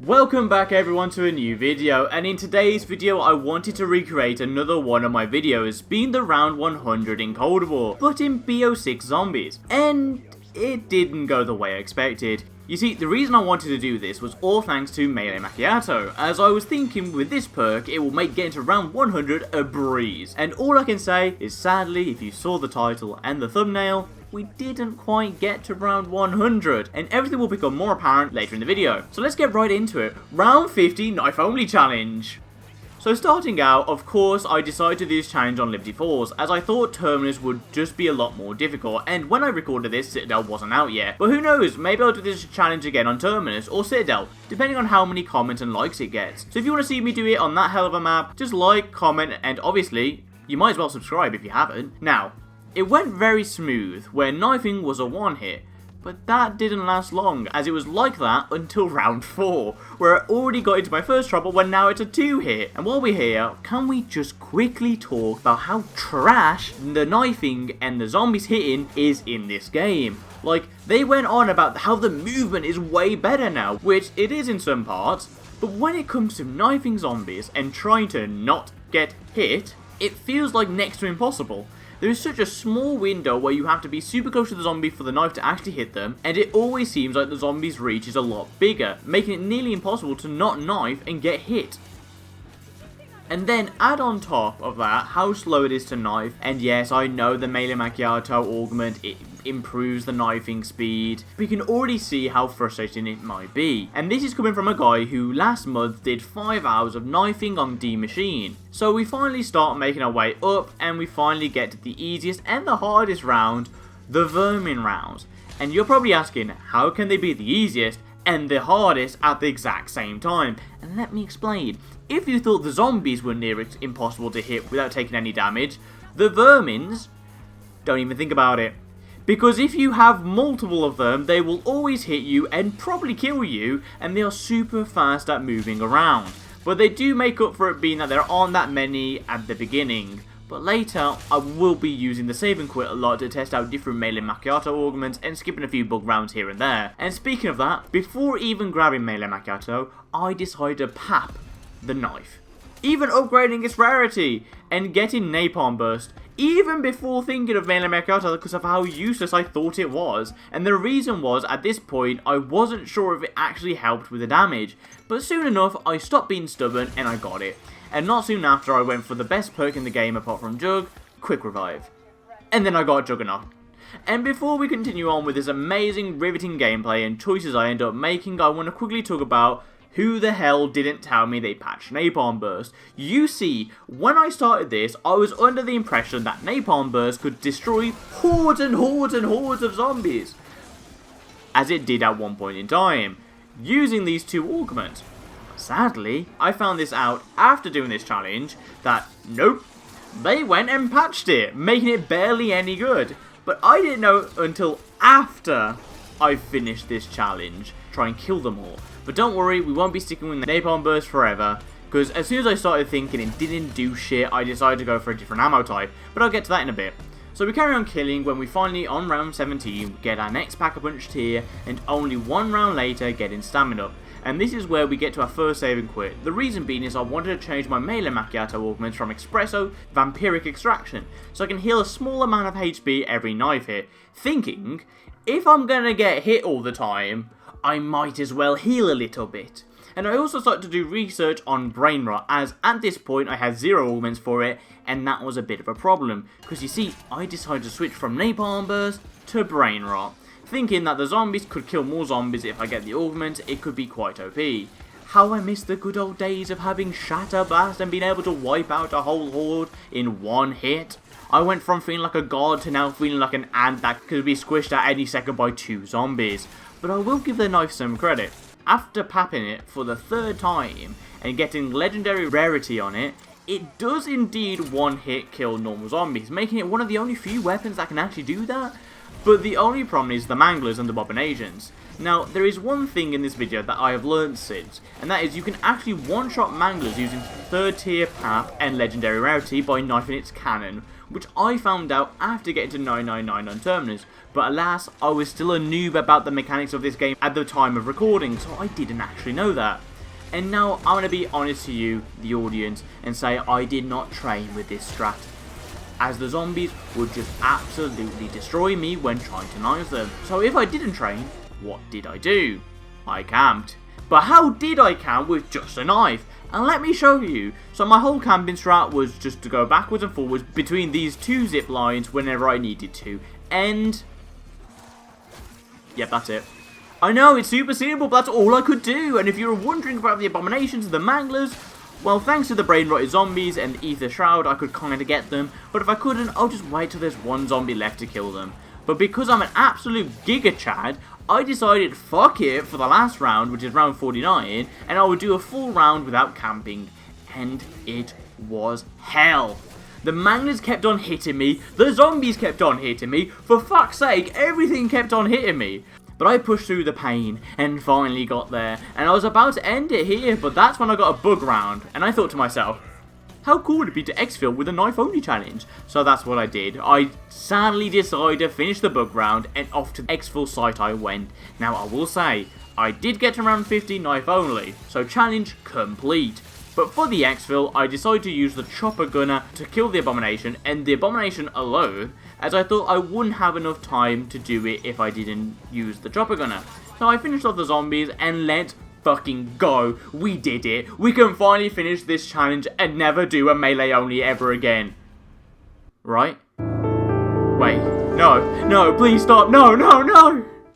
Welcome back everyone to a new video, and in today's video I wanted to recreate another one of my videos, being the round 100 in Cold War, but in BO6 zombies, and it didn't go the way I expected. You see, the reason I wanted to do this was all thanks to Melee Macchiato, as I was thinking with this perk it will make getting to round 100 a breeze, and all I can say is sadly if you saw the title and the thumbnail, we didn't quite get to round 100, and everything will become more apparent later in the video. So let's get right into it. Round 50 Knife Only Challenge. So starting out, of course, I decided to do this challenge on Liberty Falls, as I thought Terminus would just be a lot more difficult, and when I recorded this, Citadel wasn't out yet. But who knows, maybe I'll do this challenge again on Terminus or Citadel, depending on how many comments and likes it gets. So if you want to see me do it on that hell of a map, just like, comment, and obviously, you might as well subscribe if you haven't. Now, it went very smooth, where knifing was a one hit, but that didn't last long, as it was like that until round 4, where I already got into my first trouble when now it's a 2 hit. And while we're here, can we just quickly talk about how trash the knifing and the zombies hitting is in this game? Like, they went on about how the movement is way better now, which it is in some parts, but when it comes to knifing zombies and trying to not get hit, it feels like next to impossible. There is such a small window where you have to be super close to the zombie for the knife to actually hit them, and it always seems like the zombie's reach is a lot bigger, making it nearly impossible to not knife and get hit. And then add on top of that how slow it is to knife, and yes, I know the Melee Macchiato augment, it improves the knifing speed, but you can already see how frustrating it might be. And this is coming from a guy who last month did 5 hours of knifing on D Machine. So we finally start making our way up, and we finally get to the easiest and the hardest round, the Vermin round. And you're probably asking, how can they be the easiest and the hardest at the exact same time? And let me explain. If you thought the zombies were near impossible to hit without taking any damage, the Vermins, don't even think about it. Because if you have multiple of them, they will always hit you and probably kill you, and they are super fast at moving around. But they do make up for it being that there aren't that many at the beginning. But later, I will be using the save and quit a lot to test out different Melee Macchiato augments and skipping a few bug rounds here and there. And speaking of that, before even grabbing Melee Macchiato, I decided to pap the knife. Even upgrading its rarity and getting Napalm Burst, even before thinking of Melee Macchiato because of how useless I thought it was. And the reason was, at this point, I wasn't sure if it actually helped with the damage. But soon enough, I stopped being stubborn and I got it. And not soon after, I went for the best perk in the game apart from Jug, Quick Revive. And then I got Juggernaut. And before we continue on with this amazing, riveting gameplay and choices I end up making, I want to quickly talk about who the hell didn't tell me they patched Napalm Burst. You see, when I started this, I was under the impression that Napalm Burst could destroy hordes and hordes and hordes of zombies, as it did at one point in time, using these two augments. Sadly, I found this out after doing this challenge, that nope, they went and patched it, making it barely any good. But I didn't know until after I finished this challenge, try and kill them all. But don't worry, we won't be sticking with the Napalm Burst forever, because as soon as I started thinking it didn't do shit, I decided to go for a different ammo type, but I'll get to that in a bit. So we carry on killing when we finally, on round 17, get our next Pack-a-Punch tier, and only one round later get in Stamina Up. And this is where we get to our first save and quit. The reason being is I wanted to change my Melee Macchiato augments from Espresso Vampiric Extraction, so I can heal a small amount of HP every knife hit, thinking, if I'm gonna get hit all the time, I might as well heal a little bit. And I also started to do research on Brain Rot, as at this point I had 0 augments for it, and that was a bit of a problem. Because you see, I decided to switch from Napalm Burst to Brain Rot, thinking that the zombies could kill more zombies if I get the augment, it could be quite OP. How I miss the good old days of having Shatter Blast and being able to wipe out a whole horde in one hit. I went from feeling like a god to now feeling like an ant that could be squished at any second by 2 zombies. But I will give the knife some credit. After papping it for the 3rd time and getting legendary rarity on it, it does indeed one-hit kill normal zombies, making it one of the only few weapons that can actually do that. But the only problem is the Manglers and the Bobbinations. Now, there is one thing in this video that I have learned since, and that is you can actually one-shot Manglers using 3rd tier path and legendary rarity by knifing its cannon, which I found out after getting to 999 on Terminus, but alas, I was still a noob about the mechanics of this game at the time of recording, so I didn't actually know that. And now I'm going to be honest to you, the audience, and say I did not train with this strat, as the zombies would just absolutely destroy me when trying to knife them. So if I didn't train, what did I do? I camped. But how did I camp with just a knife? And let me show you. So my whole camping strat was just to go backwards and forwards between these two zip lines whenever I needed to. And yep, that's it. I know, it's super simple, but that's all I could do. And if you were wondering about the abominations and the manglers, well, thanks to the brain rotted zombies and Ether Shroud, I could kind of get them. But if I couldn't, I'll just wait till there's one zombie left to kill them. But because I'm an absolute Giga Chad, I decided fuck it for the last round, which is round 49, and I would do a full round without camping. And it was hell. The manglers kept on hitting me, the zombies kept on hitting me, for fuck's sake, everything kept on hitting me. But I pushed through the pain and finally got there, and I was about to end it here, but that's when I got a bug round, and I thought to myself, how cool would it be to exfil with a knife only challenge? So that's what I did. I sadly decided to finish the bug round, and off to the exfil site I went. Now I will say, I did get to round 50 knife only, so challenge complete. But for the exfil, I decided to use the chopper gunner to kill the abomination, and the abomination alone, as I thought I wouldn't have enough time to do it if I didn't use the chopper gunner. So I finished off the zombies, and let's fucking go. We did it. We can finally finish this challenge and never do a melee only ever again. Right? Wait. No. No, please stop. No, no, no!